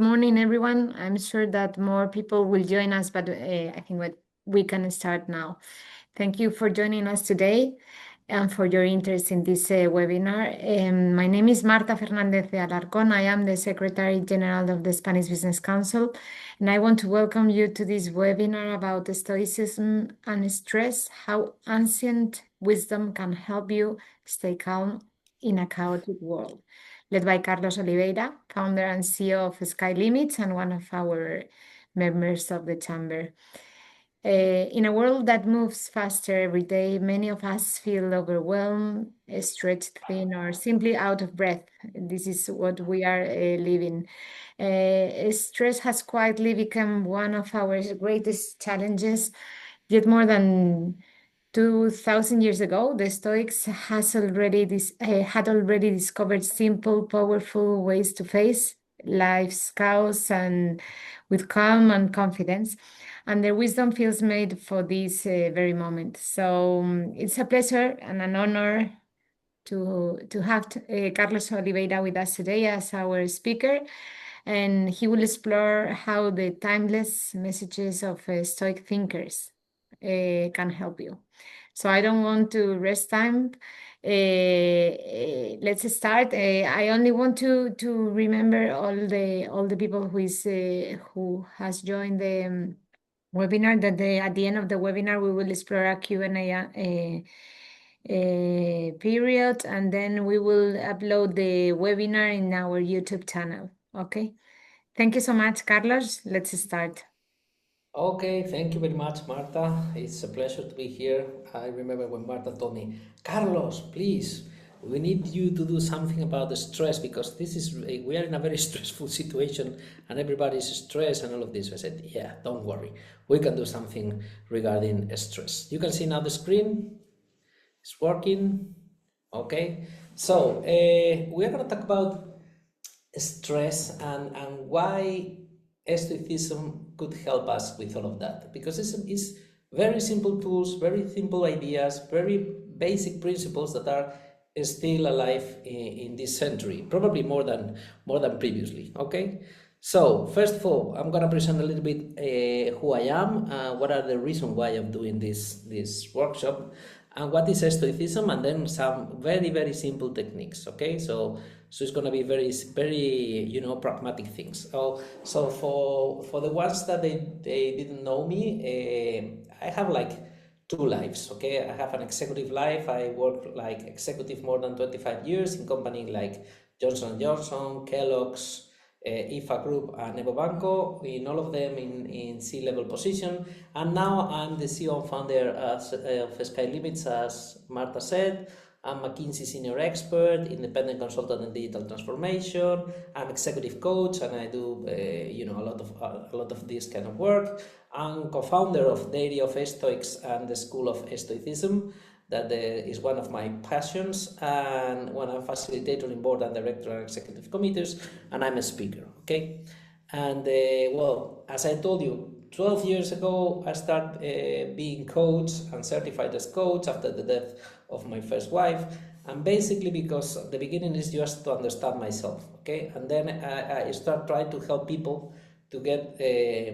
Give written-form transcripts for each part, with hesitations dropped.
morning, everyone. I'm sure that more people will join us, but I think we can start now. Thank you for joining us today and for your interest in this webinar. My name is Marta Fernández de Alarcón. I am the Secretary General of the Spanish Business Council, and I want to welcome you to this webinar about Stoicism and stress, how ancient wisdom can help you stay calm in a chaotic world, led by Carlos Oliveira, founder and CEO of Sky Limits and one of our members of the chamber. In a world that moves faster every day, many of us feel overwhelmed, stretched thin, or simply out of breath. This is what we are living. Stress has quietly become one of our greatest challenges, yet more than 2000 years ago, the Stoics had already discovered simple, powerful ways to face life's chaos and with calm and confidence. And their wisdom feels made for this very moment. So it's a pleasure and an honor to have Carlos Oliveira with us today as our speaker. And he will explore how the timeless messages of Stoic thinkers can help you. So I don't want to rest time. Let's start. I only want to remember all the people who has joined the webinar that at the end of the webinar we will explore a Q&A period, and then we will upload the webinar in our YouTube channel. Okay. Thank you so much, Carlos. Let's start. Okay, thank you very much, Marta. It's a pleasure to be here. I remember when Marta told me, Carlos, please, we need you to do something about the stress because we are in a very stressful situation and everybody's stressed and all of this. I said, yeah, don't worry. We can do something regarding stress. You can see now the screen. It's working. Okay. So we are going to talk about stress and why Stoicism could help us with all of that, because it's very simple tools, very simple ideas, very basic principles that are still alive in this century, probably more than previously. Okay, so first of all, I'm gonna present a little bit who I am, what are the reasons why I'm doing this workshop, and what is Stoicism, and then some very simple techniques. Okay, so it's going to be very pragmatic things. So for the ones that they didn't know me, I have like two lives. Okay, I have an executive life. I work like executive more than 25 years in companies like Johnson & Johnson, Kellogg's, IFA Group, and Evo Banco, in all of them in C-level position. And now I'm the CEO and founder of Sky Limits, as Marta said. I'm McKinsey senior expert, independent consultant in digital transformation. I'm executive coach, and I do a lot of this kind of work. I'm co-founder of Dairy of Stoics and the School of Stoicism. That is one of my passions, and when I'm facilitator in board and director and executive committees, and I'm a speaker. Okay, and well, as I told you, 12 years ago I started being coach and certified as coach after the death of my first wife, and basically because the beginning is just to understand myself. Okay, and then I start trying to help people to get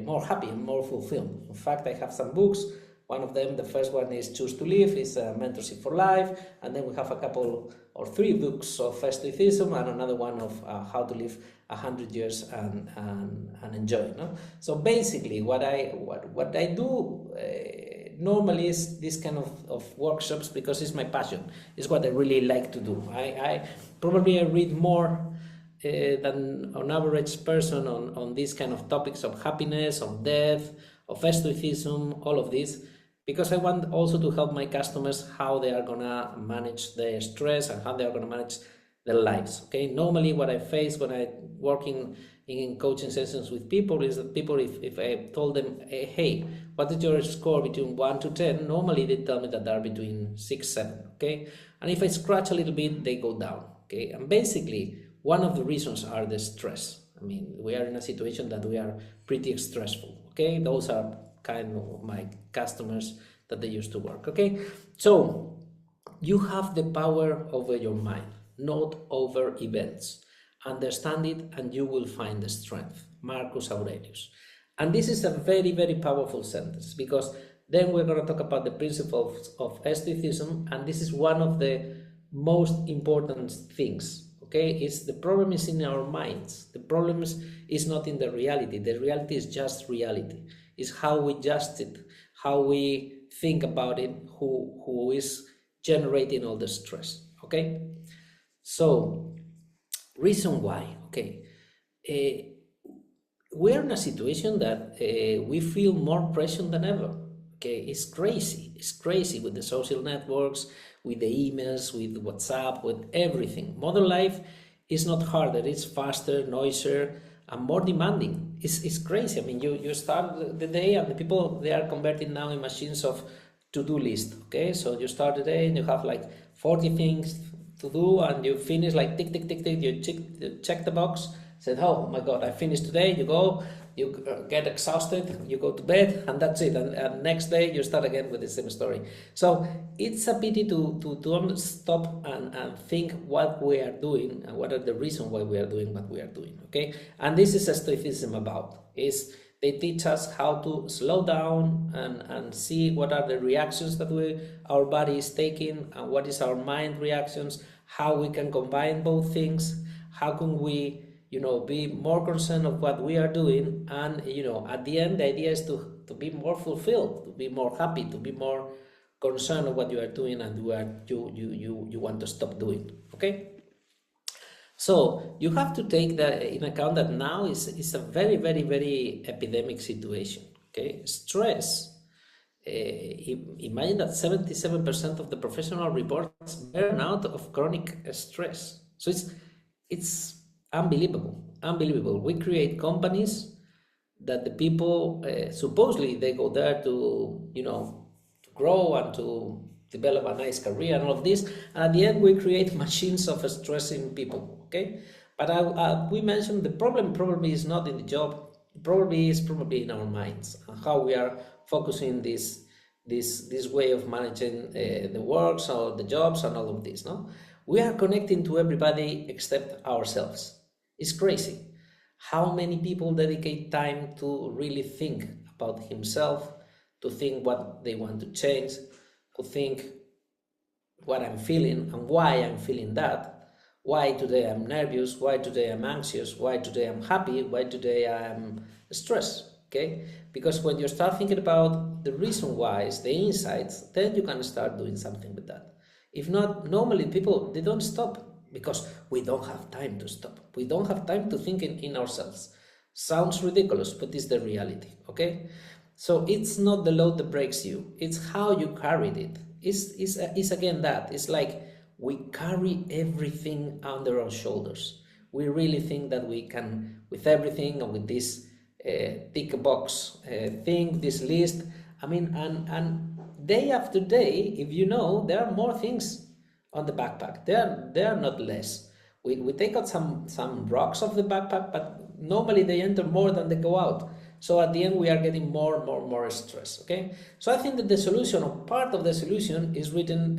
more happy and more fulfilled. In fact, I have some books. One of them, the first one is Choose to Live, is Mentorship for Life, and then we have a couple or three books of Stoicism and another one of How to Live 100 Years and Enjoy. No? So basically, what I do normally is this kind of workshops because it's my passion. It's what I really like to do. I probably read more than an average person on these kind of topics of happiness, of death, of Stoicism, all of this, because I want also to help my customers how they are gonna manage their stress and how they are gonna manage their lives. Okay, normally what I face when I working in coaching sessions with people is that people, if I told them, hey, what is your score between 1 to 10, normally they tell me that they're between 6, 7. Okay, and if I scratch a little bit, they go down. Okay, and basically one of the reasons are the stress. I mean, we are in a situation that we are pretty stressful. Okay, those are kind of my customers that they used to work. Okay, so you have the power over your mind, not over events. understand it, and you will find the strength. Marcus Aurelius. And this is a very, very powerful sentence, because then we're going to talk about the principles of Stoicism, and this is one of the most important things. Okay, it's the problem is in our minds. The problem is not in the reality. The reality is just reality. It's how we just it, how we think about it, who is generating all the stress. Okay, so reason why. Okay, we're in a situation that we feel more pressure than ever. Okay, it's crazy. It's crazy with the social networks, with the emails, with WhatsApp, with everything. Modern life is not harder. It's faster, noisier, and more demanding. It's crazy. I mean, you start the day, and the people, they are converting now in machines of to-do list. Okay, so you start the day and you have like 40 things to do, and you finish like tick tick tick tick. You check the box, said, oh my god, I finished today. You go, you get exhausted, you go to bed, and that's it. And next day you start again with the same story. So it's a pity to stop and think what we are doing and what are the reasons why we are doing what we are doing. Okay, and this is a Stoicism about, is they teach us how to slow down and see what are the reactions that our body is taking, and what is our mind reactions, how we can combine both things, how can we be more concerned of what we are doing, and at the end the idea is to be more fulfilled, to be more happy, to be more concerned of what you are doing and you want to stop doing. Okay, so you have to take that in account that now is a very, very, very epidemic situation. Okay, stress. Imagine that 77% of the professional reports burnout of chronic stress. So it's unbelievable. We create companies that the people supposedly they go there to to grow and to develop a nice career and all of this, and at the end we create machines of stressing people. Okay, but we mentioned the problem probably is not in the job. Probably in our minds and how we are focusing this way of managing the works or the jobs and all of this. No, we are connecting to everybody except ourselves. It's crazy how many people dedicate time to really think about himself, to think what they want to change, to think what I'm feeling and why I'm feeling that, why today I'm nervous, why today I'm anxious, why today I'm happy, why today I'm stressed. Okay, because when you start thinking about the reason why, the insights, then you can start doing something with that. If not, normally people, they don't stop because we don't have time to stop. We don't have time to think in ourselves. Sounds ridiculous, but it's the reality. Okay, so it's not the load that breaks you, it's how you carried it. It's again that it's like we carry everything under our shoulders. We really think that we can, with everything and with this tick box thing, this list. I mean, and day after day, if there are more things on the backpack. They are not less. We take out some rocks off the backpack, but normally they enter more than they go out. So at the end, we are getting more stress. Okay. So I think that the solution, or part of the solution, is written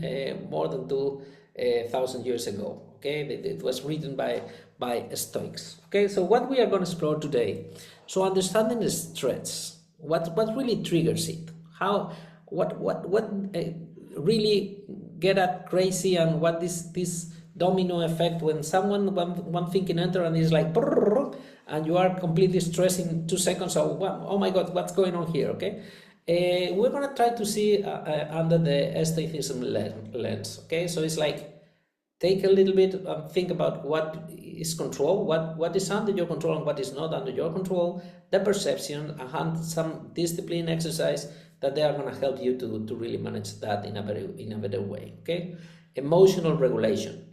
more than 2,000 years ago. Okay, it was written by Stoics. Okay, so what we are going to explore today. So understanding the stress, what really triggers it, what really get at crazy, and what this domino effect when someone one thinking enter and is like and you are completely stressed in 2 seconds. So oh my god, what's going on here? Okay, we're gonna try to see under the Stoicism lens. Okay, so it's like take a little bit and think about what is control, what is under your control and what is not under your control, the perception, and some discipline exercise that they are going to help you to really manage that in a better way. Okay, emotional regulation.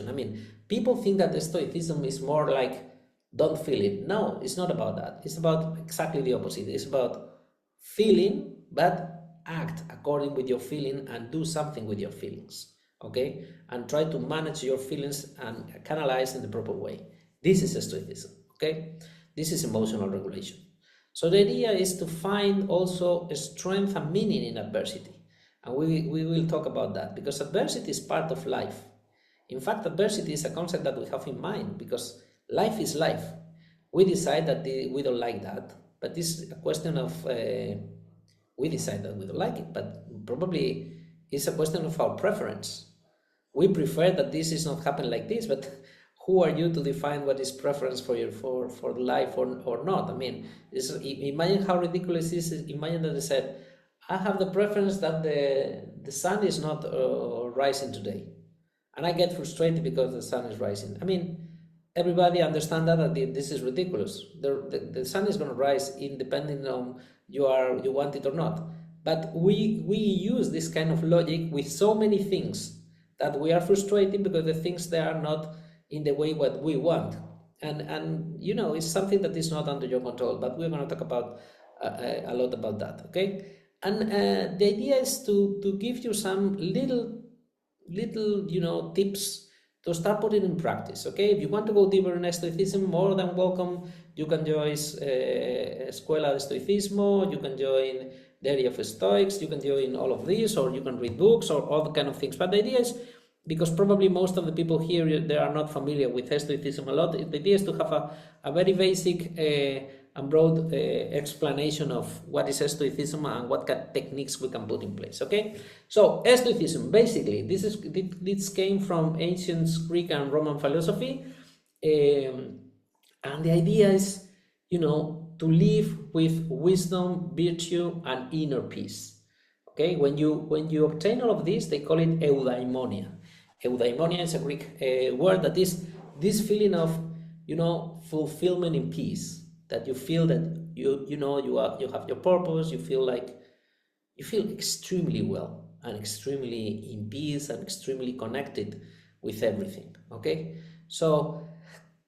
I mean, people think that the Stoicism is more like don't feel it. No, it's not about that. It's about exactly the opposite. It's about feeling, but act according with your feeling and do something with your feelings. Okay, and try to manage your feelings and canalize in the proper way. This is Stoicism. Okay, this is emotional regulation. So the idea is to find also a strength and meaning in adversity, and we will talk about that, because adversity is part of life. In fact, adversity is a concept that we have in mind because life is life. We decide that we don't like that, but this is a question of we decide that we don't like it, but probably it's a question of our preference. We prefer that this is not happen like this, but who are you to define what is preference for your for life or not? I mean, imagine how ridiculous this is. Imagine that they said, I have the preference that the sun is not rising today, and I get frustrated because the sun is rising. I mean, everybody understand that this is ridiculous. The sun is going to rise independent on you want it or not. But we use this kind of logic with so many things that we are frustrated because the things they are not in the way what we want. And you know, it's something that is not under your control, but we're going to talk about a lot about that, okay? And the idea is to give you some little you know tips to start putting in practice, okay? If you want to go deeper in Stoicism, more than welcome. You can join Escuela de Stoicismo, you can join the area of Stoics, you can join all of these, or you can read books or all the kind of things. But the idea is, because probably most of the people here, they are not familiar with Stoicism a lot, the idea is to have a very basic and broad explanation of what is Stoicism and what kind of techniques we can put in place, okay? So Stoicism, basically, this came from ancient Greek and Roman philosophy, and the idea is, you know, to live with wisdom, virtue, and inner peace. Okay, when you obtain all of this, they call it eudaimonia. Eudaimonia is a Greek word that is this feeling of, you know, fulfillment in peace. That you feel that you have your purpose. You feel extremely well and extremely in peace and extremely connected with everything. Okay, so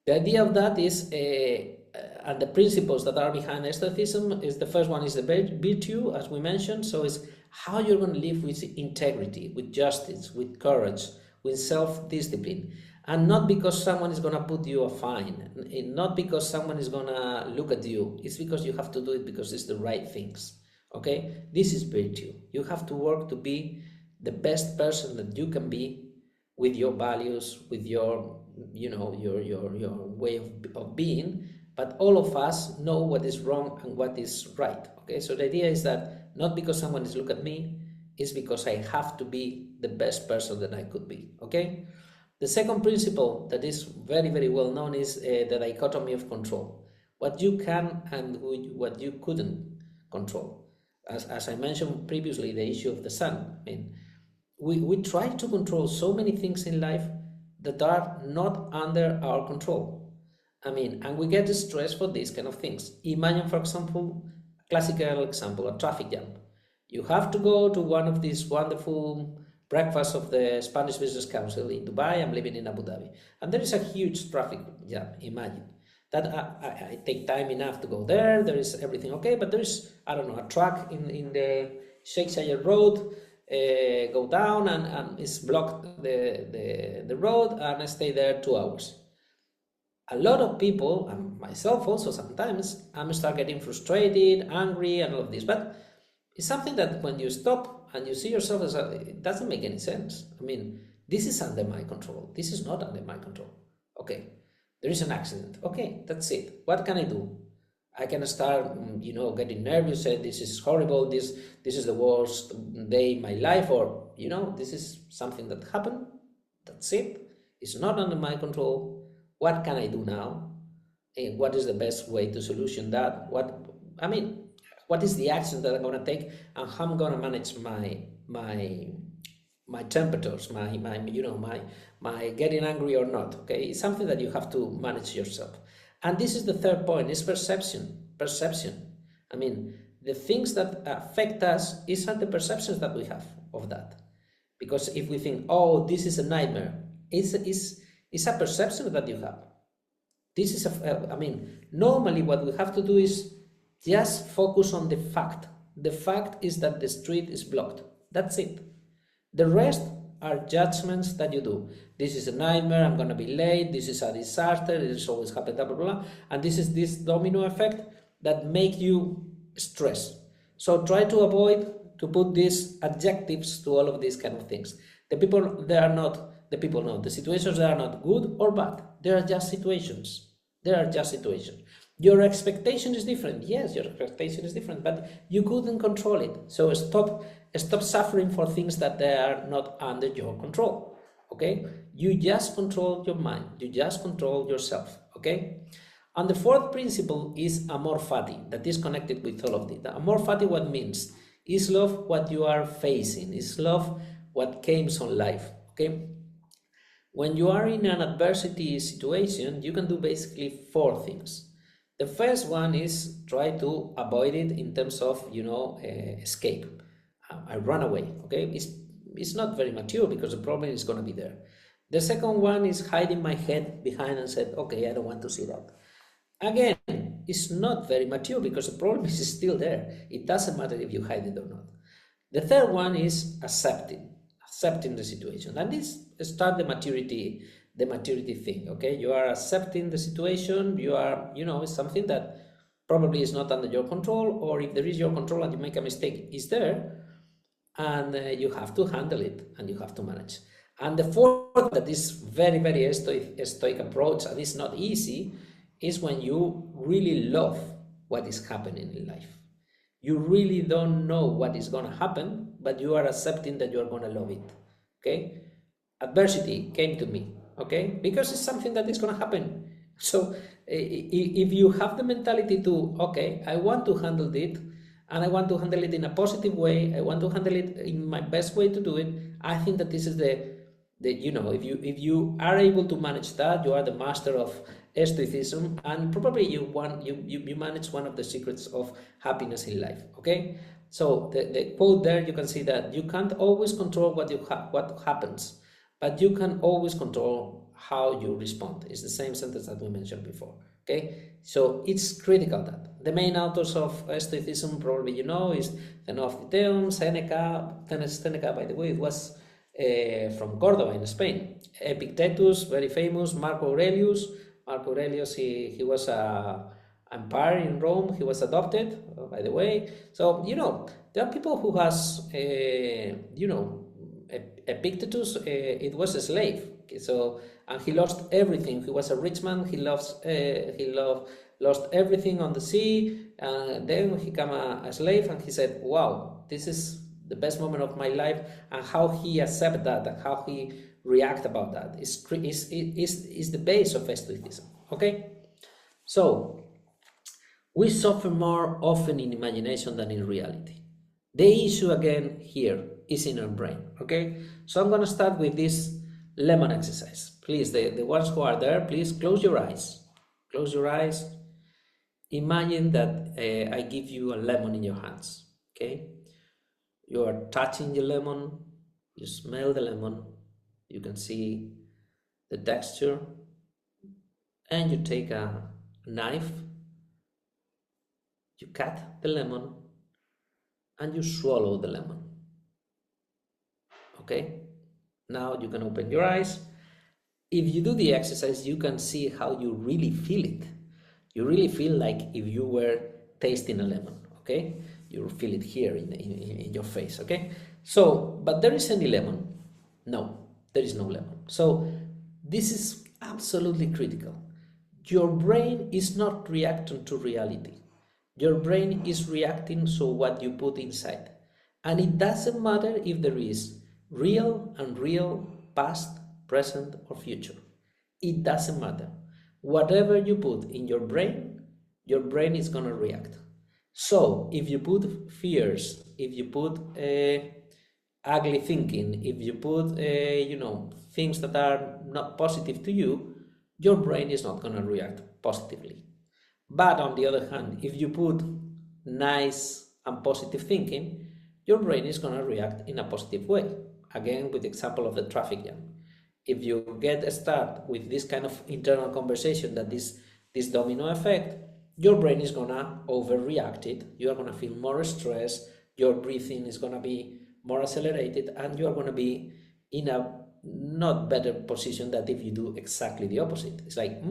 the idea of that is, and the principles that are behind Stoicism is, the first one is the virtue, as we mentioned. So it's how you're going to live with integrity, with justice, with courage, with self-discipline. And not because someone is going to put you a fine, not because someone is going to look at you. It's because you have to do it because it's the right things. Okay? This is virtue. You have to work to be the best person that you can be with your values, with your, you know, your way of being. But all of us know what is wrong and what is right. Okay? So the idea is that not because someone is looking at me, it's because I have to be the best person that I could be. Okay? The second principle that is very, very well known is the dichotomy of control. What you can and what you couldn't control. As I mentioned previously, the issue of the sun. I mean, we try to control so many things in life that are not under our control. I mean, and we get stressed for these kind of things. Imagine, for example, classical example, a traffic jam. You have to go to one of these wonderful breakfast of the Spanish Business Council in Dubai. I'm living in Abu Dhabi, and there is a huge traffic jam. Imagine that I take time enough to go there. There is everything okay, but there is, I don't know, a truck in the Sheikh Zayed Road, go down and it's blocked the road, and I stay there 2 hours. A lot of people, and myself also sometimes, I'm start getting frustrated, angry, and all of this, but it's something that when you stop and you see yourself as it doesn't make any sense. I mean, this is under my control. This is not under my control. Okay, there is an accident. Okay, that's it. What can I do? I can start, you know, getting nervous, say this is horrible, this is the worst day in my life, or, you know, this is something that happened. That's it. It's not under my control. What can I do now? And what is the best way to solution that? What is the action that I'm going to take, and how I'm going to manage my temperatures, my getting angry or not. Okay, it's something that you have to manage yourself. And this is the third point: is perception. I mean, the things that affect us are the perceptions that we have of that. Because if we think, oh, this is a nightmare, it's a perception that you have. This is normally what we have to do is just focus on the fact. The fact is that the street is blocked. That's it. The rest are judgments that you do. This is a nightmare, I'm going to be late, this is a disaster, it is always happened, blah, blah, blah. And this is this domino effect that make you stress. So try to avoid to put these adjectives to all of these kind of things. The people, they are not the people know. The situations that are not good or bad. They are just situations. They are just situations. Your expectation is different. Yes, your expectation is different, but you couldn't control it. So stop suffering for things that they are not under your control. Okay? You just control your mind. You just control yourself. Okay? And the fourth principle is amor fati, that is connected with all of this. The amor fati, what means? Is love what you are facing, is love what comes on life. Okay? When you are in an adversity situation, you can do basically four things. The first one is try to avoid it in terms of, escape. I run away. Okay, it's not very mature because the problem is going to be there. The second one is hiding my head behind and said, okay, I don't want to see that. Again, it's not very mature because the problem is still there. It doesn't matter if you hide it or not. The third one is accepting the situation, and this start the maturity thing. Okay, you are accepting the situation. You are, it's something that probably is not under your control, or if there is your control and you make a mistake, it's there, and you have to handle it and you have to manage. And the fourth, that is very, very stoic approach, and it's not easy, is when you really love what is happening in life. You really don't know what is going to happen, but you are accepting that you are going to love it. Okay? Adversity came to me. Okay? Because it's something that is going to happen. So if you have the mentality to, okay, I want to handle it, and I want to handle it in a positive way, I want to handle it in my best way to do it, I think that this is if you are able to manage that, you are the master of Stoicism, and probably you manage one of the secrets of happiness in life. Okay, so the quote there, you can see that you can't always control what happens, but you can always control how you respond. It's the same sentence that we mentioned before. Okay, so it's critical that the main authors of Stoicism, probably is Seneca. Seneca, by the way, it was from Cordoba in Spain. Epictetus, very famous. Marcus Aurelius, he was a empire in Rome. He was adopted, by the way. So there are people who has Epictetus. It was a slave. So, and he lost everything. He was a rich man. He lost everything on the sea. Then he became a slave, and he said, "Wow, this is the best moment of my life." And how he accept that and how he react about that is the base of Stoicism. Okay, so we suffer more often in imagination than in reality. The issue again here is in our brain. Okay, so I'm gonna start with this lemon exercise. Please, the ones who are there, please close your eyes. Close your eyes. Imagine that I give you a lemon in your hands. Okay, you are touching the lemon, you smell the lemon, you can see the texture, and you take a knife, you cut the lemon, and you swallow the lemon. Okay, now you can open your eyes. If you do the exercise, you can see how you really feel it. You really feel like if you were tasting a lemon. Okay, you feel it here in your face. Okay, so, but there is any lemon? No, there is no lemon. So this is absolutely critical. Your brain is not reacting to reality. Your brain is reacting to what you put inside. And it doesn't matter if there is real, unreal, past, present, or future. It doesn't matter. Whatever you put in your brain is going to react. So if you put fears, if you put ugly thinking, if you put things that are not positive to you, your brain is not going to react positively. But on the other hand, if you put nice and positive thinking, your brain is going to react in a positive way. Again, with the example of the traffic jam. If you get a start with this kind of internal conversation, that this domino effect, your brain is going to overreact it. You are going to feel more stress. Your breathing is going to be more accelerated, and you are going to be in a not better position than if you do exactly the opposite. It's like,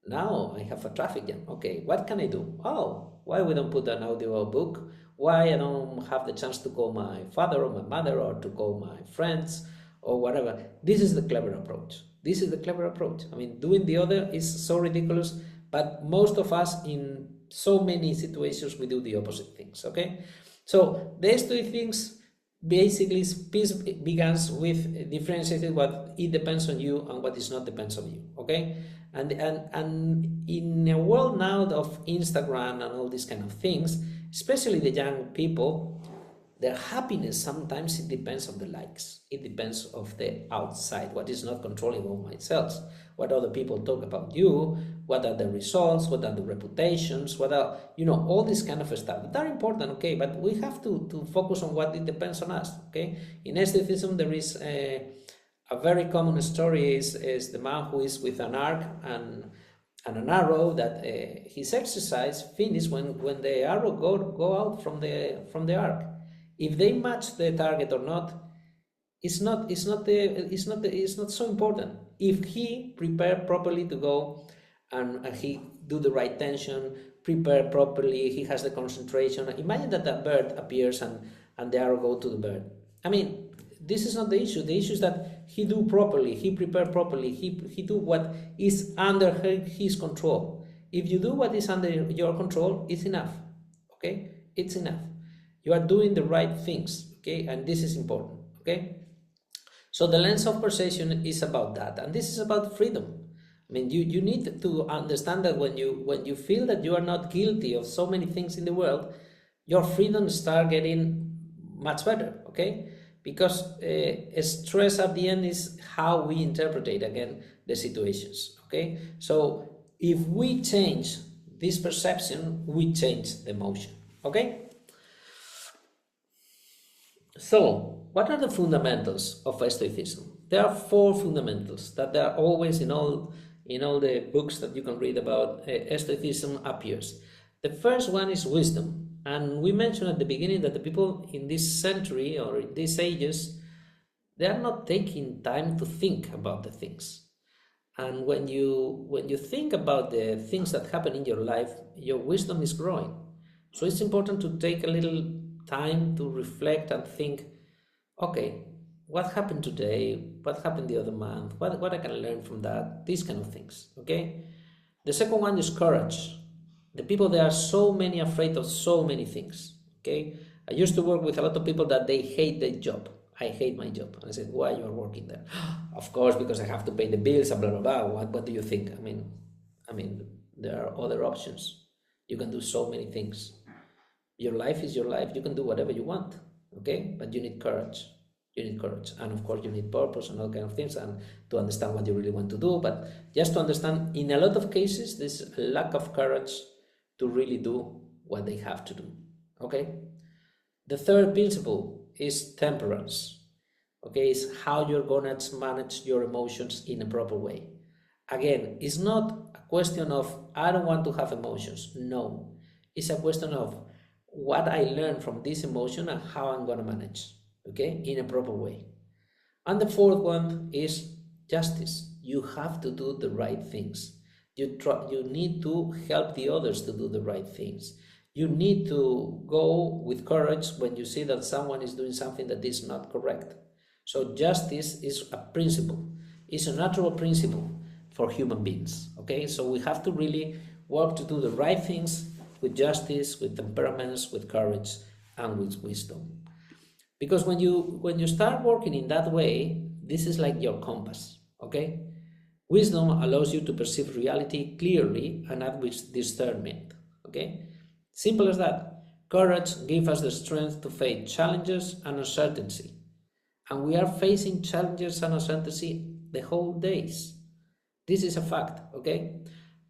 now I have a traffic jam. Okay, what can I do? Oh, why we don't put an audio book? Why I don't have the chance to call my father or my mother, or to call my friends, or whatever. This is the clever approach. This is the clever approach. I mean, doing the other is so ridiculous, but most of us in so many situations we do the opposite things. Okay, so the Stoic things basically peace begins with differentiating what it depends on you and what is not depends on you. Okay, and in a world now of Instagram and all these kind of things, especially the young people, their happiness sometimes it depends on the likes. It depends of the outside, what is not controllable myself, what other people talk about you, what are the results, what are the reputations, what are, all this kind of stuff. They're important, okay, but we have to focus on what it depends on us, okay? In Stoicism, there is a very common story is the man who is with an arc and an arrow that his exercise finished when the arrow go out from the arc. If they match the target or not, it's not so important. If he prepared properly to go and he do the right tension, prepare properly, he has the concentration. Imagine that a bird appears and the arrow go to the bird. I mean, this is not the issue. The issue is that he do properly, he prepare properly, he do what is under his control. If you do what is under your control, it's enough. Okay, it's enough. You are doing the right things, okay? And this is important, okay? So the lens of perception is about that, and this is about freedom. I mean, you need to understand that when you feel that you are not guilty of so many things in the world, your freedom start getting much better, okay? Because stress at the end is how we interpret again the situations, okay? So if we change this perception, we change the emotion, okay? So, what are the fundamentals of Stoicism? There are 4 fundamentals that are always in all the books that you can read about Stoicism appears. The first one is wisdom, and we mentioned at the beginning that the people in this century or in these ages, they are not taking time to think about the things. And when you think about the things that happen in your life, your wisdom is growing. So it's important to take a little time to reflect and think, okay, what happened today? What happened the other month? What I can learn from that? These kind of things, okay? The second one is courage. The people, they are so many afraid of so many things, okay? I used to work with a lot of people that they hate their job. I hate my job. And I said, why you are working there? Of course, because I have to pay the bills and blah, blah, blah. What do you think? I mean, there are other options. You can do so many things. Your life is your life. You can do whatever you want, okay? But you need courage. You need courage. And of course, you need purpose and all kind of things and to understand what you really want to do. But just to understand, in a lot of cases, there's a lack of courage to really do what they have to do, okay? The third principle is temperance, okay? It's how you're going to manage your emotions in a proper way. Again, it's not a question of, I don't want to have emotions. No, it's a question of what I learned from this emotion and how I'm going to manage, okay, in a proper way. And the fourth one is justice. You have to do the right things. You need to help the others to do the right things. You need to go with courage when you see that someone is doing something that is not correct. So justice is a principle. It's a natural principle for human beings, okay? So we have to really work to do the right things with justice, with temperaments, with courage, and with wisdom. Because when you start working in that way, this is like your compass, okay? Wisdom allows you to perceive reality clearly and act with discernment, okay? Simple as that. Courage gives us the strength to face challenges and uncertainty. And we are facing challenges and uncertainty the whole days. This is a fact, okay?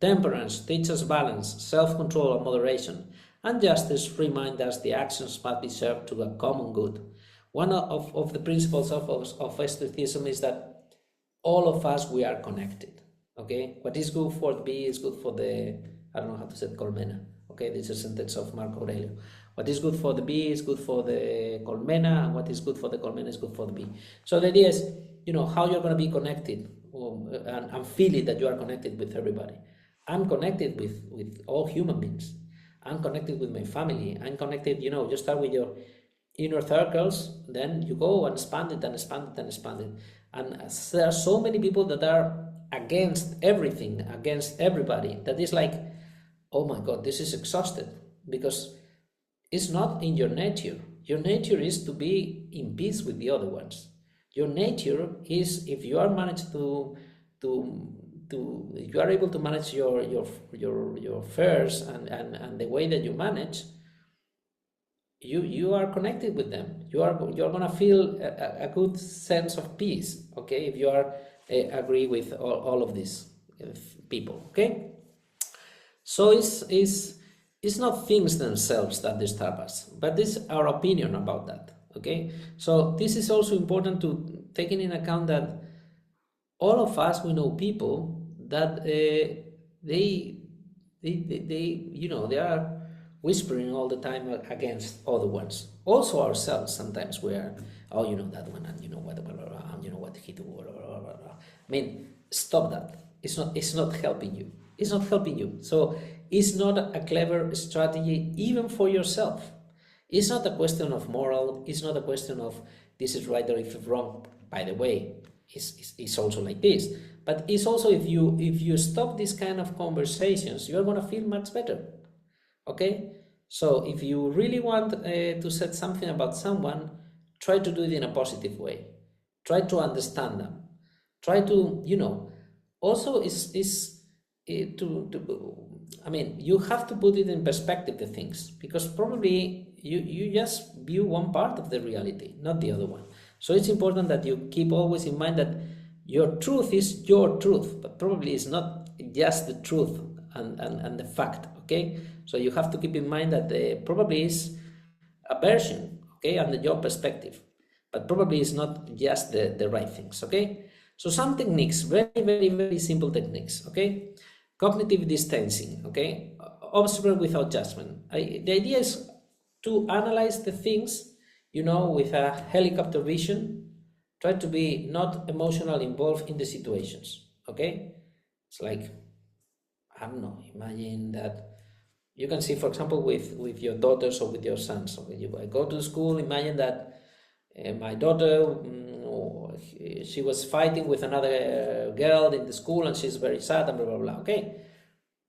Temperance teaches balance, self-control, and moderation. And justice reminds us the actions must be served to a common good. One of the principles of Stoicism is that all of us, we are connected, okay? What is good for the bee is good for the, I don't know how to say it, colmena, okay? This is a sentence of Marcus Aurelius. What is good for the bee is good for the colmena, and what is good for the colmena is good for the bee. So the idea is, how you're going to be connected and feeling that you are connected with everybody. I'm connected with all human beings. I'm connected with my family. I'm connected, you start with inner circles, then you go and expand it and expand it and expand it. And there are so many people that are against everything, against everybody, that is like, oh my God, this is exhausted, because it's not in your nature. Your nature is to be in peace with the other ones. Your nature is, if you are managed if you are able to manage your affairs and the way that you manage, you are connected with them. You're gonna feel a good sense of peace, okay, if you are agree with all of these people, okay. So it's not things themselves that disturb us, but this is our opinion about that, okay. So this is also important to taking in account that all of us, we know people that they they are whispering all the time against other ones. Also ourselves, sometimes we are, oh, that one, and what, blah, blah, blah, and what he do, blah, blah, blah, blah. I mean, stop that. It's not helping you. It's not helping you. So it's not a clever strategy even for yourself. It's not a question of moral. It's not a question of this is right or if it's wrong. By the way, it's also like this. But it's also, if you stop these kind of conversations, you're going to feel much better. Okay? So if you really want to say something about someone, try to do it in a positive way. Try to understand them. Try to, also I mean, you have to put it in perspective, the things, because probably you just view one part of the reality, not the other one. So it's important that you keep always in mind that your truth is your truth, but probably it's not just the truth and the fact, okay? So you have to keep in mind that probably is a version, okay, under your perspective, but probably it's not just the right things, okay? So some techniques, very, very, very simple techniques, okay? Cognitive distancing, okay? Observe without judgment. The idea is to analyze the things, with a helicopter vision. Try to be not emotionally involved in the situations, okay? It's like, I don't know, imagine that you can see, for example, with your daughters or with your sons. So when you go to school, imagine that my daughter, she was fighting with another girl in the school and she's very sad and blah, blah, blah. Okay.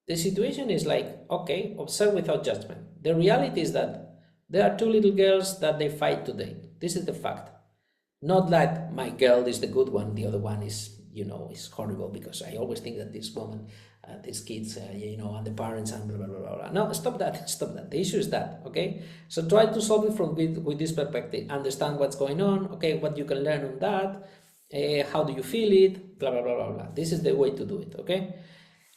The situation is like, okay, observe without judgment. The reality is that there are two little girls that they fight today. This is the fact. Not that my girl is the good one, the other one is, is horrible, because I always think that this woman, these kids, and the parents and blah, blah, blah, blah. No, stop that. The issue is that, okay? So try to solve it with this perspective. Understand what's going on, okay, what you can learn on that, how do you feel it, blah, blah, blah, blah, blah. This is the way to do it, okay?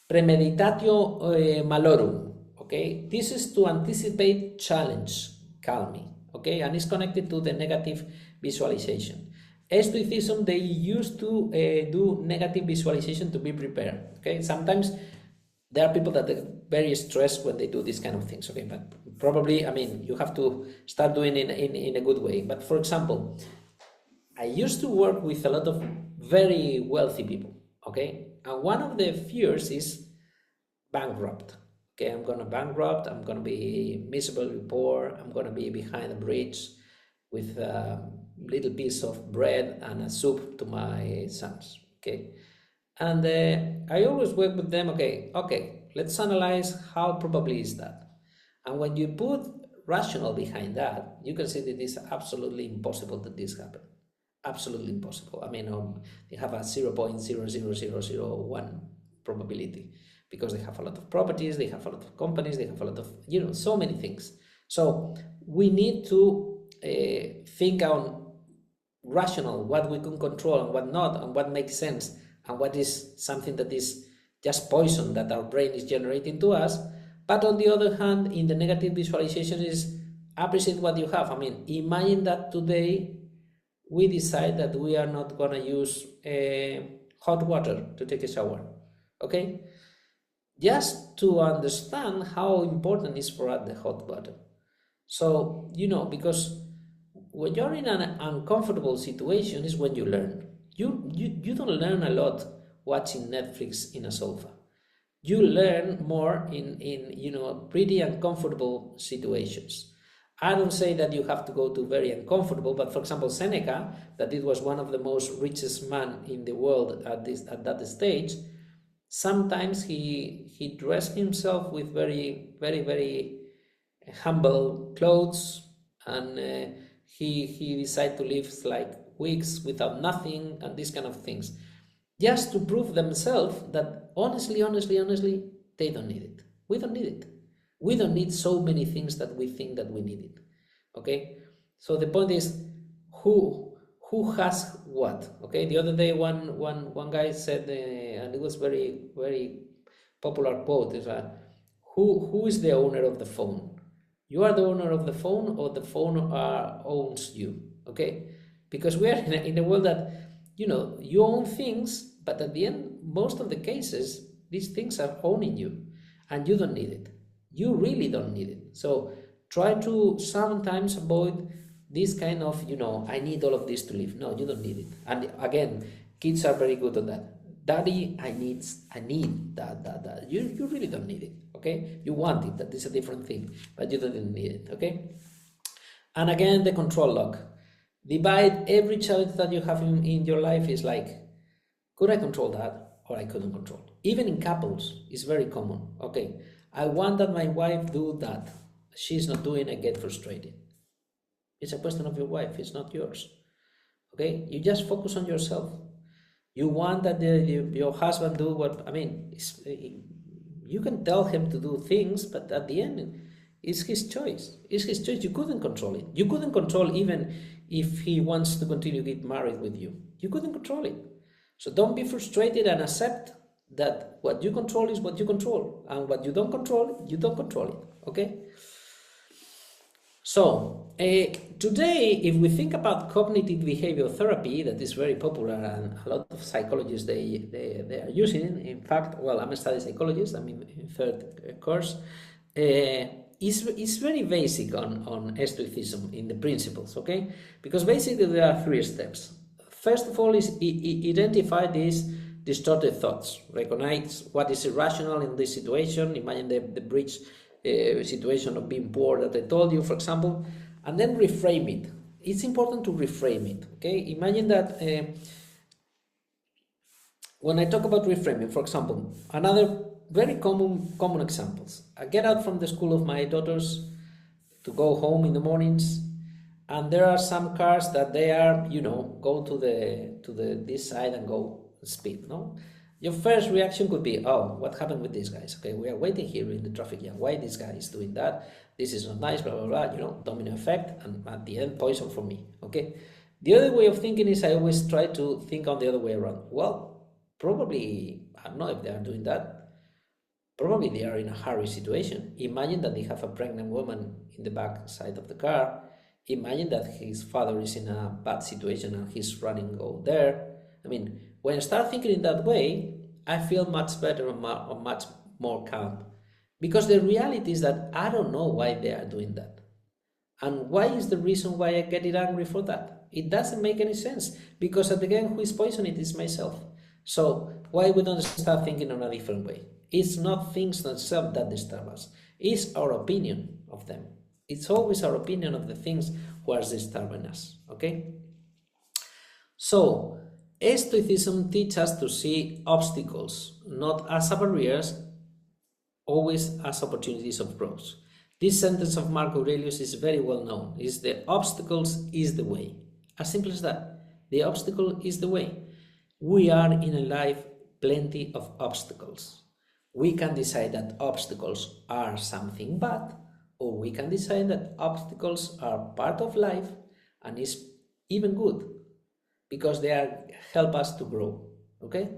Premeditatio malorum, okay? This is to anticipate challenge, calming, okay? And it's connected to the negative visualization. Stoicism, they used to do negative visualization to be prepared, okay? Sometimes there are people that are very stressed when they do these kind of things, okay? But probably, I mean, you have to start doing it in a good way. But for example, I used to work with a lot of very wealthy people, okay? And one of the fears is bankrupt. Okay, I'm gonna bankrupt, I'm gonna be miserably poor, I'm gonna be behind a bridge with a little piece of bread and a soup to my sons, okay? And I always work with them, okay, let's analyze how probably is that. And when you put rational behind that, you can see that it's absolutely impossible that this happen. Absolutely impossible. I mean, they have a 0.00001 probability, because they have a lot of properties, they have a lot of companies, they have a lot of, so many things. So we need to think on rational, what we can control and what not, and what makes sense, and what is something that is just poison that our brain is generating to us. But on the other hand, in the negative visualization is appreciate what you have. I mean, imagine that today we decide that we are not going to use hot water to take a shower, okay? Just to understand how important is for us the hot water. So, because when you're in an uncomfortable situation is when you learn. You don't learn a lot watching Netflix in a sofa. You learn more in pretty uncomfortable situations. I don't say that you have to go to very uncomfortable, but for example, Seneca, that it was one of the most richest man in the world at that stage, sometimes he dressed himself with very humble clothes, and he decided to live like weeks without nothing and these kind of things, just to prove themselves that honestly, they don't need it. We don't need it. We don't need so many things that we think that we need it. Okay? So the point is, who has what? Okay? The other day, one guy said, and it was very popular quote, is who is the owner of the phone? You are the owner of the phone, or the phone owns you? Okay? Because we are in a world that, you own things, but at the end, most of the cases, these things are owning you, and you don't need it. You really don't need it. So try to sometimes avoid this kind of, I need all of this to live. No, you don't need it. And again, kids are very good at that. Daddy, I need that. You really don't need it. Okay? You want it. That is a different thing, but you don't need it. Okay? And again, the control lock. Divide every challenge that you have in your life is like, could I control that, or I couldn't control? Even in couples, it's very common. Okay, I want that my wife do that. She's not doing, I get frustrated. It's a question of your wife, it's not yours. Okay, you just focus on yourself. You want that your husband do what, you can tell him to do things, but at the end, it's his choice. It's his choice. You couldn't control it. You couldn't control even if he wants to continue to get married with you. You couldn't control it. So don't be frustrated, and accept that what you control is what you control, and what you don't control, you don't control it. Okay? So today, if we think about cognitive behavior therapy, that is very popular, and a lot of psychologists they are using it. In fact, well, I'm a study psychologist. I'm in third course. It's very basic on Stoicism in the principles. Okay, because basically there are 3 steps. First of all is identify these distorted thoughts. Recognize what is irrational in this situation. Imagine the bridge situation of being poor that I told you, for example, and then reframe it. It's important to reframe it. Okay, imagine that when I talk about reframing, for example, another very common examples. I get out from the school of my daughters to go home in the mornings, and there are some cars that they are, go to this side and go speed. No, your first reaction could be, oh, what happened with these guys? Okay, we are waiting here in the traffic jam. Why this guy is doing that? This is not nice. Blah blah blah. Domino effect, and at the end, poison for me. Okay. The other way of thinking is I always try to think on the other way around. Well, probably I don't know if they are doing that. Probably they are in a hurry situation. Imagine that they have a pregnant woman in the back side of the car. Imagine that his father is in a bad situation and he's running over there. When I start thinking in that way, I feel much better and much more calm. Because the reality is that I don't know why they are doing that. And why is the reason why I get angry for that? It doesn't make any sense. Because at the end, who is poisoning it is myself. So why we don't start thinking in a different way? It's not things themselves that disturb us. It's our opinion of them. It's always our opinion of the things who are disturbing us. Okay? So, Stoicism teaches us to see obstacles not as barriers, always as opportunities of growth. This sentence of Marcus Aurelius is very well known. It's the obstacles is the way. As simple as that. The obstacle is the way. We are in a life plenty of obstacles. We can decide that obstacles are something bad, or we can decide that obstacles are part of life and is even good because they help us to grow. Okay,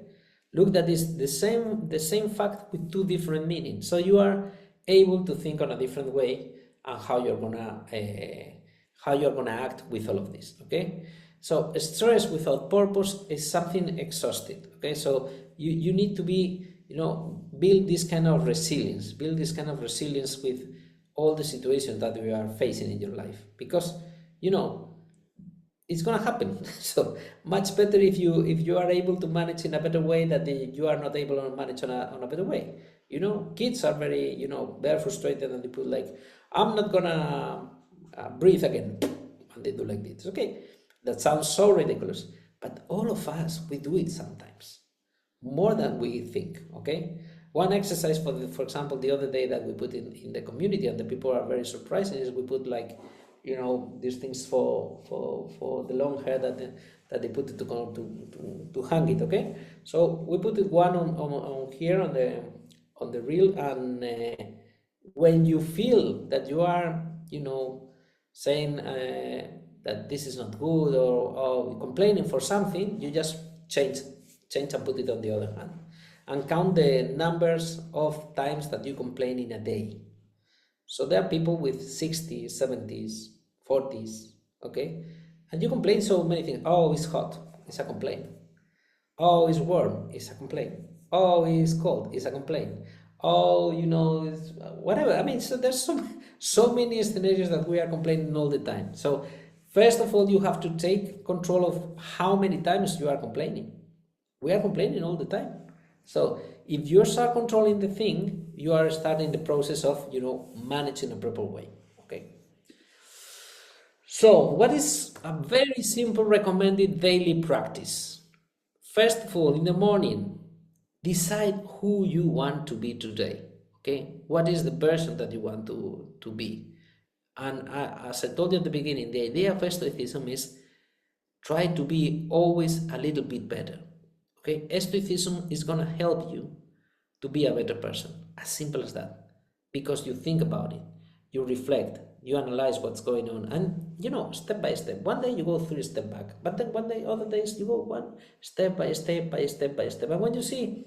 look, that is the same fact with 2 different meanings. So you are able to think on a different way and how you're gonna act with all of this. Okay, so stress without purpose is something exhausted. Okay, so you need to be, build this kind of resilience with all the situations that we are facing in your life, because it's gonna happen. So much better if you are able to manage in a better way that you are not able to manage on a better way. Kids are very they're frustrated and they put like, I'm not gonna breathe again, and they do like this. Okay, that sounds so ridiculous, but all of us, we do it sometimes, more than we think. Okay, one exercise for example, the other day that we put in the community, and the people are very surprised, is we put like, these things for the long hair that they put it to hang it. Okay, so we put it one on here on the reel, and when you feel that you are saying that this is not good, or complaining for something, you just change and put it on the other hand, and count the numbers of times that you complain in a day. So there are people with 60s, 70s, 40s, okay? And you complain so many things. Oh, it's hot, it's a complaint. Oh, it's warm, it's a complaint. Oh, it's cold, it's a complaint. Oh, it's whatever. I mean, so there's so many scenarios that we are complaining all the time. So first of all, you have to take control of how many times you are complaining. We are complaining all the time. So if you start controlling the thing, you are starting the process of managing a proper way. Okay. So what is a very simple recommended daily practice? First of all, in the morning, decide who you want to be today. Okay, what is the person that you want to be? And as I told you at the beginning, the idea of Stoicism is try to be always a little bit better. Okay, Stoicism is going to help you to be a better person. As simple as that. Because you think about it, you reflect, you analyze what's going on, and step by step. One day you go 3 steps back, but then one day, other days you go one step by step by step by step. And when you see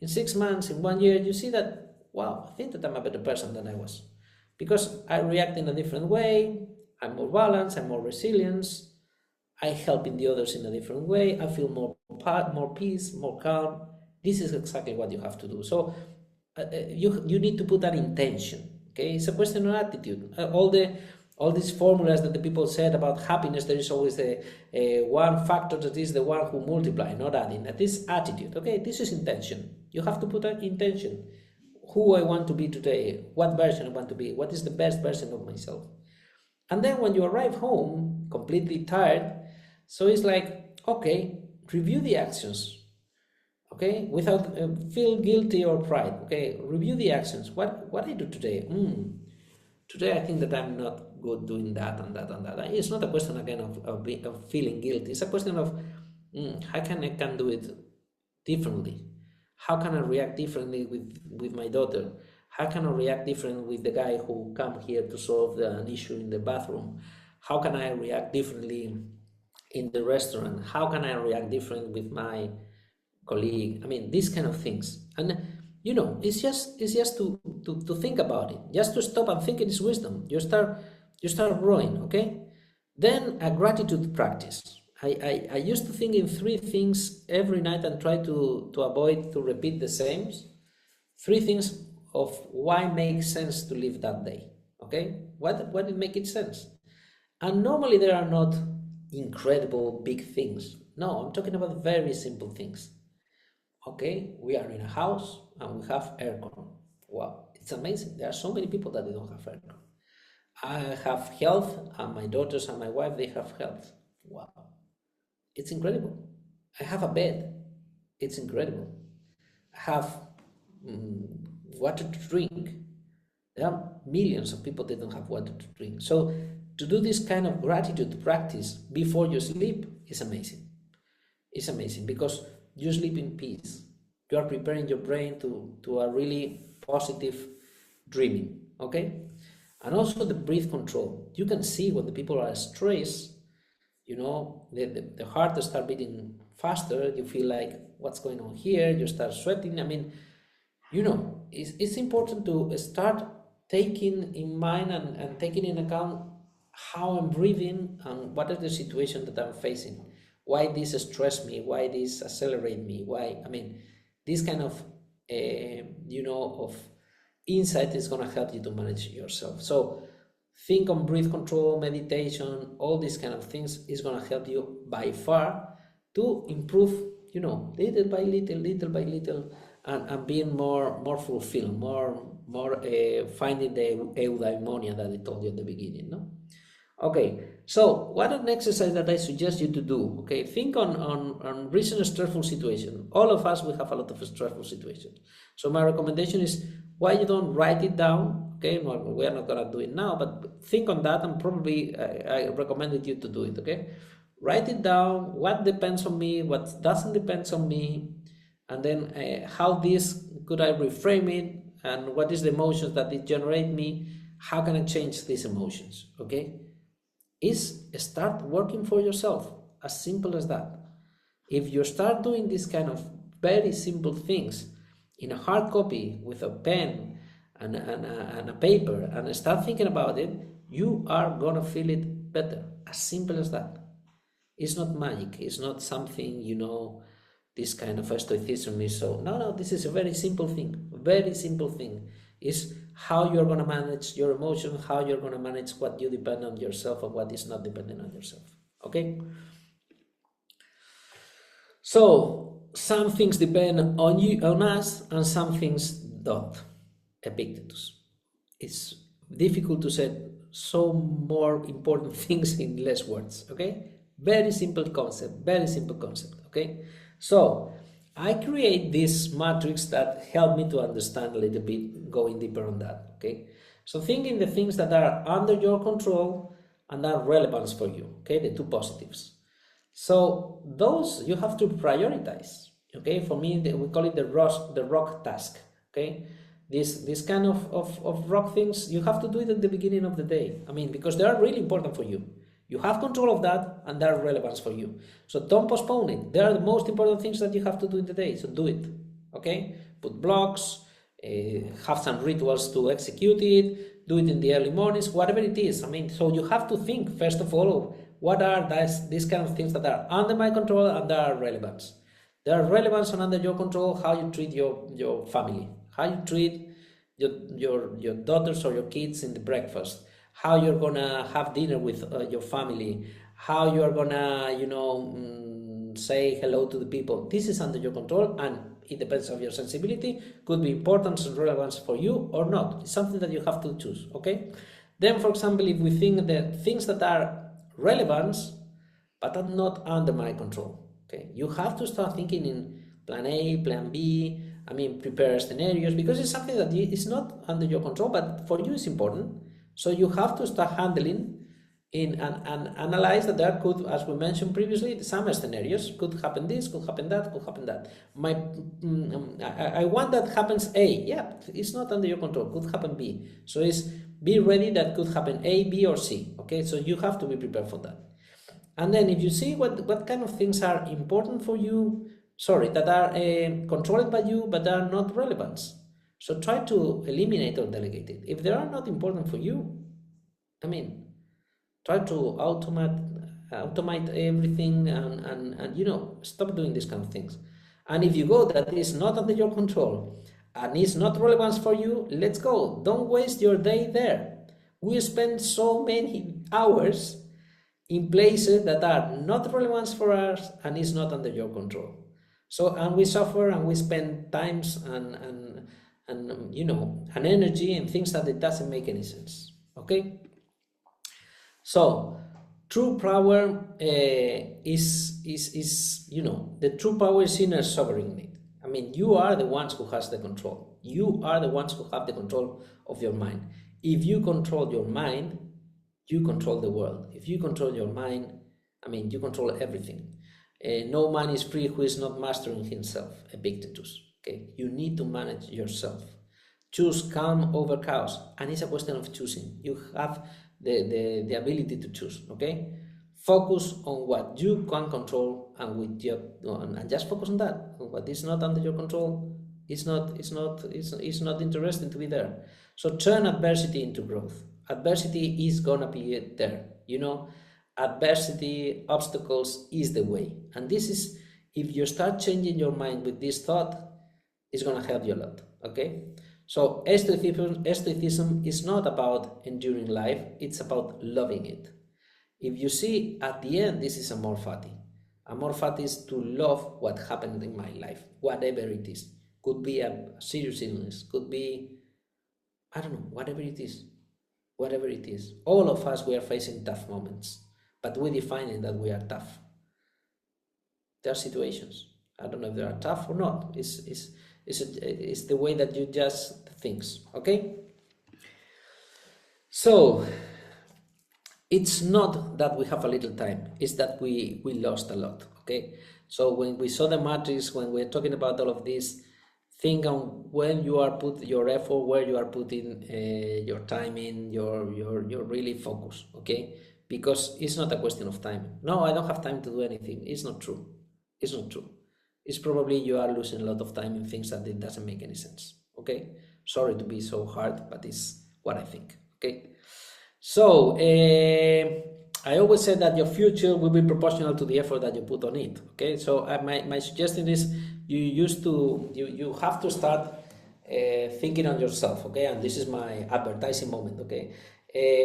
in 6 months, in 1 year, you see that, wow, I think that I'm a better person than I was. Because I react in a different way, I'm more balanced, I'm more resilient, I help in the others in a different way, I feel more peace, more calm. This is exactly what you have to do. So you need to put an intention. Okay, it's a question of attitude. All these formulas that the people said about happiness, there is always the one factor that is the one who multiply, not adding. That is attitude. Okay, this is intention. You have to put an intention. Who I want to be today, what version I want to be, what is the best version of myself. And then when you arrive home completely tired, so it's like, okay, review the actions. Okay, without feel guilty or pride. Okay, review the actions. What I do today? Today I think that I'm not good doing that and that and that. It's not a question again of feeling guilty. It's a question of how I can do it differently. How can I react differently with my daughter? How can I react differently with the guy who come here to solve an issue in the bathroom? How can I react differently in the restaurant? How can I react different with my colleague? I mean, these kind of things. And it's just to think about it. Just to stop and think, it is wisdom. You start growing, okay? Then a gratitude practice. I used to think in 3 things every night and try to avoid to repeat the same. 3 things of why makes sense to live that day. Okay? What did make it sense? And normally there are not incredible big things. No, I'm talking about very simple things. Okay, we are in a house and we have aircon. Wow, it's amazing. There are so many people that they don't have aircon. I have health, and my daughters and my wife, they have health. Wow, it's incredible. I have a bed. It's incredible. I have water to drink. There are millions of people that don't have water to drink. So to do this kind of gratitude practice before you sleep is amazing. It's amazing because you sleep in peace. You are preparing your brain to a really positive dreaming, okay? And also the breath control. You can see when the people are stressed, the heart start beating faster. You feel like, what's going on here? You start sweating. I mean, it's important to start taking in mind and taking in account how I'm breathing and what is the situation that I'm facing. Why this stress me? Why this accelerate me? Why? I mean, this kind of, of insight is going to help you to manage yourself. So think on breath control, meditation, all these kind of things is going to help you by far to improve, little by little, and being more fulfilled, more finding the eudaimonia that I told you at the beginning, no? Okay, so what an exercise that I suggest you to do. Okay, think on recent stressful situation. All of us, we have a lot of stressful situations. So my recommendation is why you don't write it down. Okay, well, we are not gonna do it now, but think on that, and probably I recommended you to do it. Okay, write it down. What depends on me? What doesn't depend on me? And then how this could I reframe it? And what is the emotions that it generate me? How can I change these emotions? Okay, is start working for yourself, as simple as that. If you start doing these kind of very simple things in a hard copy with a pen and a paper and start thinking about it, you are gonna feel it better, as simple as that. It's not magic, it's not something, this kind of stoicism is so. No, this is a very simple thing, very simple thing. Is how you're going to manage your emotion, how you're going to manage what you depend on yourself and what is not dependent on yourself. Okay? So some things depend on you, on us, and some things don't. Epictetus. It's difficult to say so more important things in less words. Okay? Very simple concept. Very simple concept. Okay? So I create this matrix that help me to understand a little bit, going deeper on that. Okay? So thinking the things that are under your control and are relevant for you. Okay? The two positives. So those you have to prioritize. Okay, for me we call it the rock task. Okay, this kind of rock things you have to do it at the beginning of the day. I mean, because they are really important for you. You have control of that and they are relevant for you. So don't postpone it. They are the most important things that you have to do in the day. So do it. Okay, put blocks, have some rituals to execute it, do it in the early mornings, whatever it is. I mean, so you have to think first of all, what are these kind of things that are under my control and that are relevant. They are relevant and under your control, how you treat your family, how you treat your daughters or your kids in the breakfast, how you're gonna have dinner with your family, how you're gonna, say hello to the people. This is under your control and it depends on your sensibility, could be importance and relevance for you or not. It's something that you have to choose, okay? Then, for example, if we think that things that are relevance but are not under my control, okay, you have to start thinking in plan A, plan B, I mean, prepare scenarios, because it's something that is not under your control, but for you it's important. So you have to start handling in and analyze that there could, as we mentioned previously, some scenarios could happen this, could happen that, could happen that. I want that happens A. Yeah, it's not under your control. Could happen B. So it's be ready that could happen A, B, or C. Okay, so you have to be prepared for that. And then if you see what kind of things are important for you, that are controlled by you but are not relevant. So try to eliminate or delegate it. If they are not important for you, I mean, try to automate everything and stop doing these kind of things. And if you go that is not under your control and is not relevant for you, let's go. Don't waste your day there. We spend so many hours in places that are not relevant for us and is not under your control. So, and we suffer and we spend times and energy in things that it doesn't make any sense. Okay. So true power is the true power is inner sovereignty. I mean, you are the ones who has the control. You are the ones who have the control of your mind. If you control your mind, you control the world. If you control your mind, I mean, you control everything. No man is free who is not mastering himself. Epictetus. Okay, you need to manage yourself. Choose calm over chaos, and it's a question of choosing. You have the ability to choose. Okay, focus on what you can control, and just focus on that. What is not under your control is not interesting to be there. So turn adversity into growth. Adversity is gonna be there. Adversity, obstacles is the way, and this is, if you start changing your mind with this thought, it's gonna help you a lot. Okay. So Stoicism is not about enduring life, it's about loving it. If you see at the end, this is amor fati. Amor fati is to love what happened in my life, whatever it is. Could be a serious illness, could be, I don't know, whatever it is. whatever it is. All of us, we are facing tough moments, but we define it that we are tough. There are situations. I don't know if they are tough or not. It's the way that you just things. Okay. So it's not that we have a little time. It's that we lost a lot. Okay. So when we saw the matrix, when we're talking about all of this, think on when you are put your effort, where you are putting your time in, your really focus. Okay. Because it's not a question of time. No, I don't have time to do anything. It's not true. It's not true. It's probably you are losing a lot of time in things that it doesn't make any sense. Okay. Sorry to be so hard, but it's what I think. Okay. So I always say that your future will be proportional to the effort that you put on it. Okay. So my suggestion is you have to start thinking on yourself. Okay. And this is my advertising moment. Okay.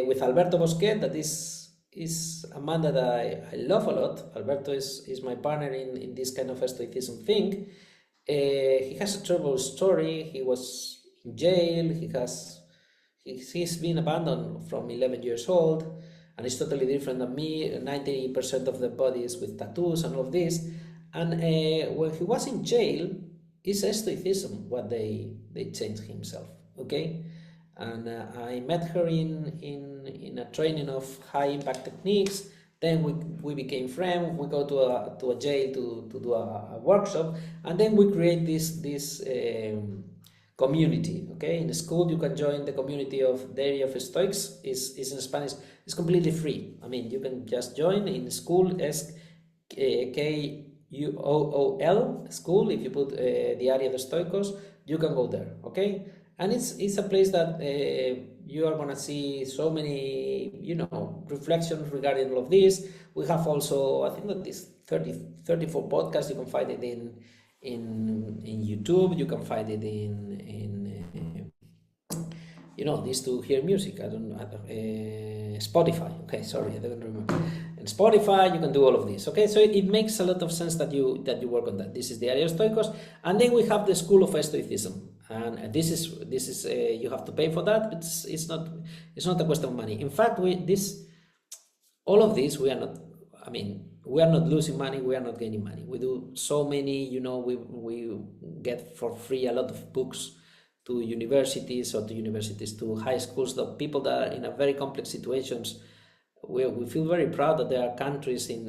With Alberto Bosquet, that is a man that I love a lot. Alberto is my partner in this kind of Stoicism thing. He has a terrible story. He was in jail. He's been abandoned from 11 years old, and it's totally different than me. 90% of the body is with tattoos and all of this. And when he was in jail, it's Stoicism what they changed himself. Okay. And I met her in a training of high impact techniques. Then we became friends. We go to a jail to do a workshop, and then we create this community. Okay, in school you can join the community of the area of Stoics. Is in Spanish. It's completely free. I mean, you can just join in school. KUOOL school. If you put the area of the Stoicos, you can go there. Okay. And it's a place that you are gonna see so many, reflections regarding all of this. We have also, I think that this 34 podcasts. You can find it in YouTube. You can find it in this to hear music. I don't know, Spotify. Okay, sorry, I don't remember. And Spotify, you can do all of this. Okay, so it makes a lot of sense that you work on that. This is the area of Stoicos, and then we have the School of Stoicism. And this is you have to pay for that, but it's not a question of money. In fact, all of this we are not. I mean, we are not losing money. We are not gaining money. We do so many. We get for free a lot of books to universities to high schools. That people that are in a very complex situations. We feel very proud that there are countries in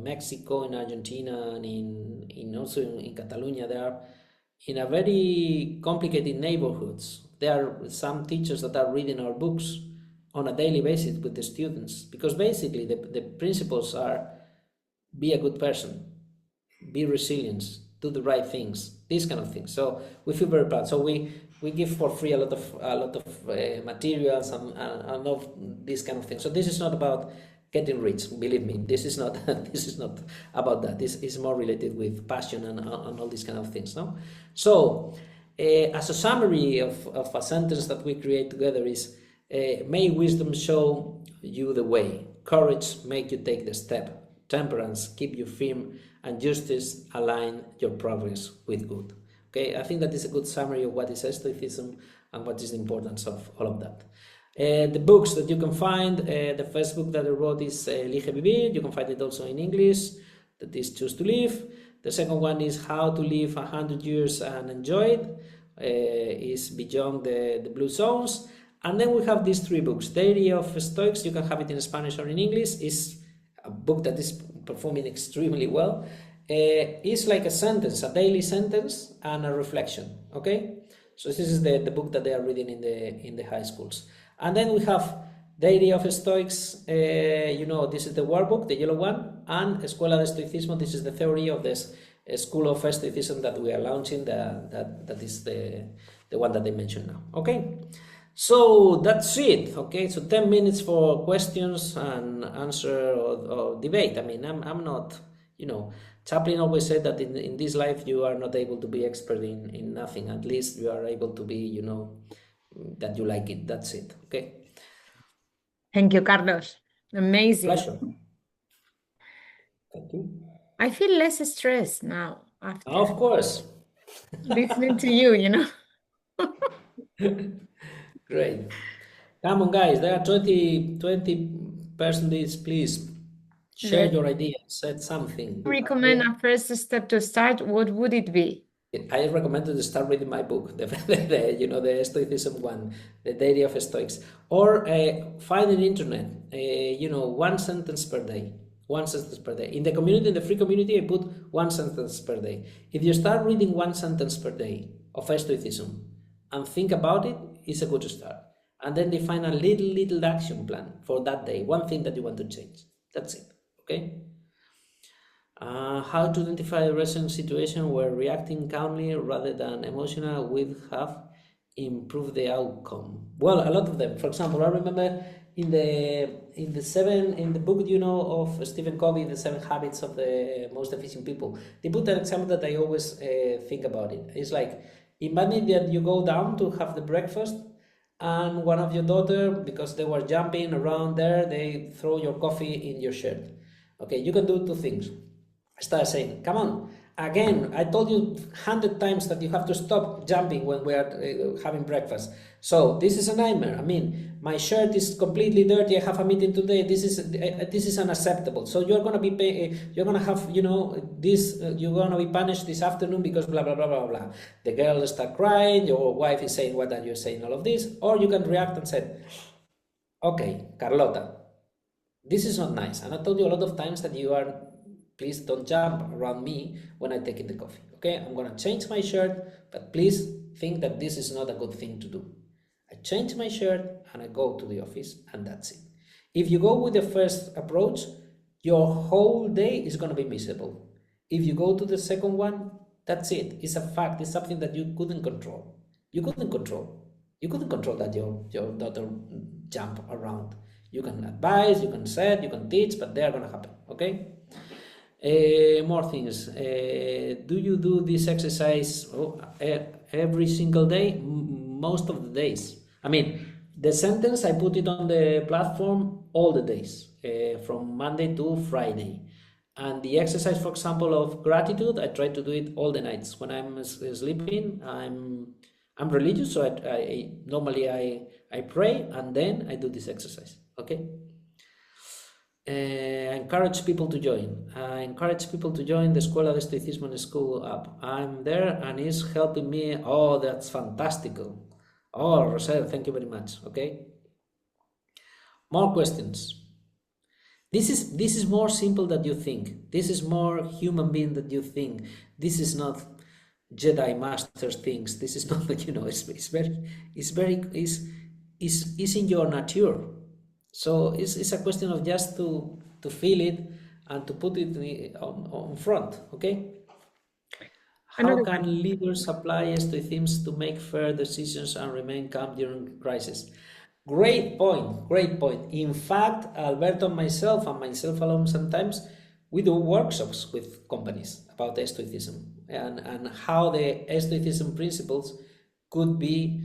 Mexico, in Argentina, and in also in Catalonia. There are in a very complicated neighborhoods. There are some teachers that are reading our books on a daily basis with the students, because basically the principles are: be a good person, be resilient, do the right things, these kind of things. So we feel very proud. So we give for free a lot of materials and of these kind of things. So this is not about getting rich. Believe me, this is not this is not about that. This is more related with passion and all these kind of things. No, so as a summary of a sentence that we create together is: may wisdom show you the way, courage make you take the step, temperance keep you firm, and justice align your progress with good. Okay, I think that is a good summary of what is Stoicism and what is the importance of all of that. The books that you can find, the first book that I wrote is Elige Vivir. You can find it also in English, that is Choose to Live. The second one is How to Live 100 Years and Enjoy It, is Beyond the Blue Zones. And then we have these three books. Diary of Stoics, you can have it in Spanish or in English. Is a book that is performing extremely well. It's like a sentence, a daily sentence and a reflection. Okay, so this is the book that they are reading in the high schools. And then we have Diary of Stoics. This is the workbook, the yellow one, and Escuela de Stoicismo. This is the theory of this School of Stoicism that we are launching. That is the one that I mentioned now. Okay. So that's it. Okay, so 10 minutes for questions and answer or debate. I mean, I'm not, Chaplin always said that in this life you are not able to be expert in nothing. At least you are able to be, that you like it. That's it. Okay. Thank you, Carlos. Amazing. Pleasure. Thank you. I feel less stressed now after Of course. listening to you, Great. Come on, guys. There are 20 persons. Please share Let's your ideas. Said something. recommend a first step to start. What would it be? I recommend to start reading my book, the Stoicism one, the Diary of Stoics, or find an internet, one sentence per day, one sentence per day. In the community, in the free community, I put one sentence per day. If you start reading one sentence per day of Stoicism and think about it, it's a good start. And then define a little action plan for that day, one thing that you want to change. That's it. Okay. How to identify a recent situation where reacting calmly rather than emotional would have improved the outcome. Well, a lot of them. For example, I remember in the book of Stephen Covey, The 7 Habits of the Most Efficient People. They put an example that I always think about it. It's like, imagine that you go down to have the breakfast, and one of your daughter, because they were jumping around there, they throw your coffee in your shirt. Okay, you can do two things. Start saying, come on, again, I told you 100 times that you have to stop jumping when we are having breakfast. So this is a nightmare. I mean, my shirt is completely dirty. I have a meeting today. This is unacceptable. So you're gonna be you're gonna have this. You're gonna be punished this afternoon because blah blah blah blah blah. The girl start crying. Your wife is saying, what are you saying? All of this, or you can react and say, okay, Carlota, this is not nice. And I told you a lot of times that please don't jump around me when I take in the coffee. Okay, I'm gonna change my shirt, but please think that this is not a good thing to do. I change my shirt and I go to the office, and that's it. If you go with the first approach, your whole day is gonna be miserable. If you go to the second one, that's it. It's a fact. It's something that you couldn't control. You couldn't control that your daughter jump around. You can advise, you can set, you can teach, but they are gonna happen. Okay. More things. Do you do this exercise every single day? Most of the days. I mean, the sentence, I put it on the platform all the days, from Monday to Friday. And the exercise, for example, of gratitude, I try to do it all the nights. When I'm sleeping, I'm religious, so I normally I pray and then I do this exercise. Okay. Encourage people to join. I encourage people to join the Escuela de Stoicismo School app. I'm there and it's helping me. Oh, that's fantastical. Oh, Rosel, thank you very much. Okay. More questions. This is more simple than you think. This is more human being than you think. This is not Jedi Masters things. This is not it's in your nature. So it's a question of just to feel it and to put it on front, okay? How can leaders apply Stoicism to make fair decisions and remain calm during crisis? Great point, great point. In fact, Alberto and myself alone sometimes, we do workshops with companies about Stoicism and how the Stoicism principles could be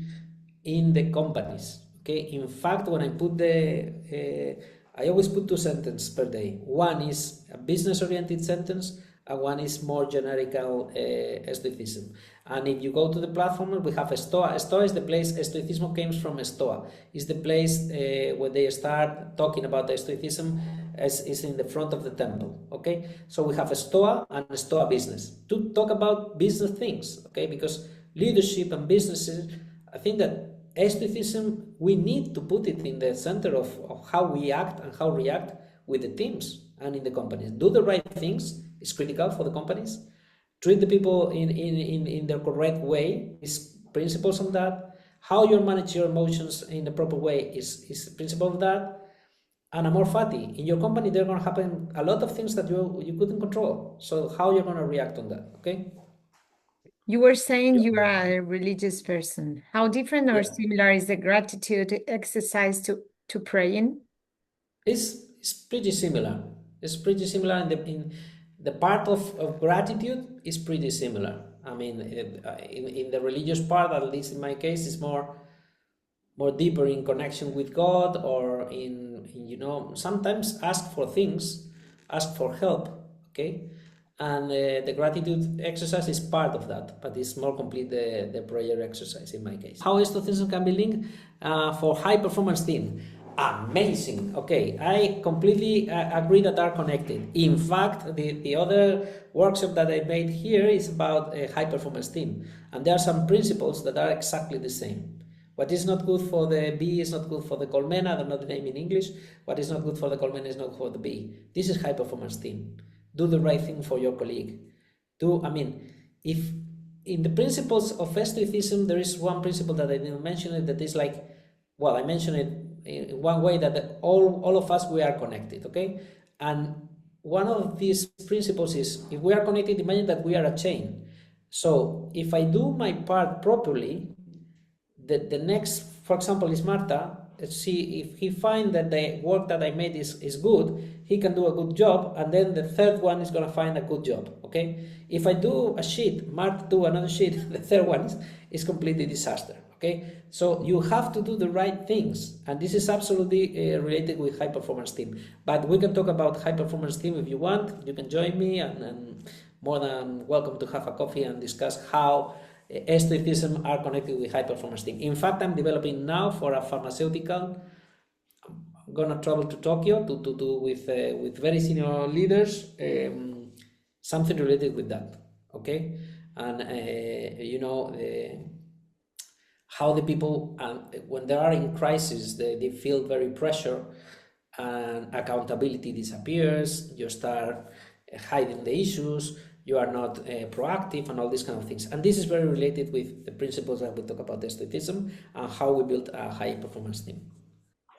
in the companies. Okay, in fact, when I put I always put 2 sentences per day. One is a business-oriented sentence, and one is more generical Stoicism. And if you go to the platform, we have a Stoa. Stoa is the place, Stoicism comes from Stoa. It's the place where they start talking about Stoicism, as is in the front of the temple. Okay, so we have a Stoa and a Stoa business to talk about business things. Okay, because leadership and businesses, I think that Stoicism, we need to put it in the center of how we act and how react with the teams and in the companies. Do the right things is critical for the companies. Treat the people in the correct way is principles of that. How you manage your emotions in the proper way is principle of that. And a more fatty. In your company, there are going to happen a lot of things that you couldn't control. So how you're going to react on that, okay? You were saying you are a religious person. How different or Yeah. similar is the gratitude exercise to praying? It's pretty similar. It's pretty similar in the part of gratitude is pretty similar. I mean, in the religious part, at least in my case, is more deeper in connection with God, or in sometimes ask for things, ask for help. Okay, and the gratitude exercise is part of that, but it's more complete the prayer exercise in my case. How Stoicism can be linked for high performance team? Amazing. Okay, I completely agree that are connected. In fact, the other workshop that I made here is about a high performance team, and there are some principles that are exactly the same. What is not good for the bee is not good for the colmena. I don't know the name in English. What is not good for the colmena is not good for the bee. This is high performance team. Do the right thing for your colleague. If in the principles of Stoicism, there is one principle that I didn't mention it, that is like, well, I mentioned it in one way, that all of us, we are connected, okay? And one of these principles is, if we are connected, imagine that we are a chain. So if I do my part properly, the next, for example, is Marta. See, if he finds that the work that I made is good, he can do a good job, and then the third one is going to find a good job, okay? If I do a sheet, Marta do another sheet, the third one is completely disaster, okay? So you have to do the right things, and this is absolutely related with high performance team. But we can talk about high performance team if you want. You can join me, and more than welcome to have a coffee and discuss how Stoicism are connected with high performance team. In fact, I'm developing now for a pharmaceutical. I'm gonna travel to Tokyo to do with very senior leaders, something related with that. Okay, and how the people, when they are in crisis, they feel very pressure, and accountability disappears. You start hiding the issues, you are not proactive, and all these kind of things. And this is very related with the principles that we talk about the Stoicism and how we build a high performance team.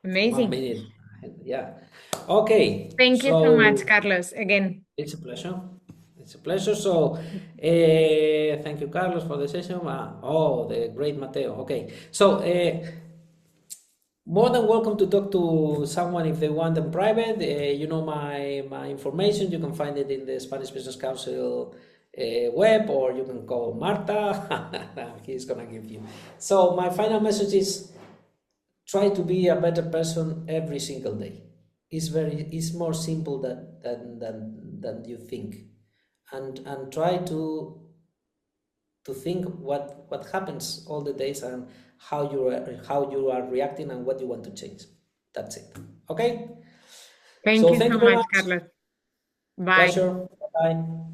1 Amazing. minute. Yeah. Okay, Thank you so much, so Carlos, again. it's a pleasure. It's a pleasure. So, thank you, Carlos, for the session. Oh, the great Mateo. Okay. So, more than welcome to talk to someone if they want in private. My information. You can find it in the Spanish Business Council web, or you can call Marta. He's gonna give you. So, my final message is: try to be a better person every single day. It's more simple than you think, and try to think what happens all the days, and how you are reacting, and what you want to change. That's it. Okay. Thank So you thank so you very much, much. Carlos. Bye. Pleasure. Bye.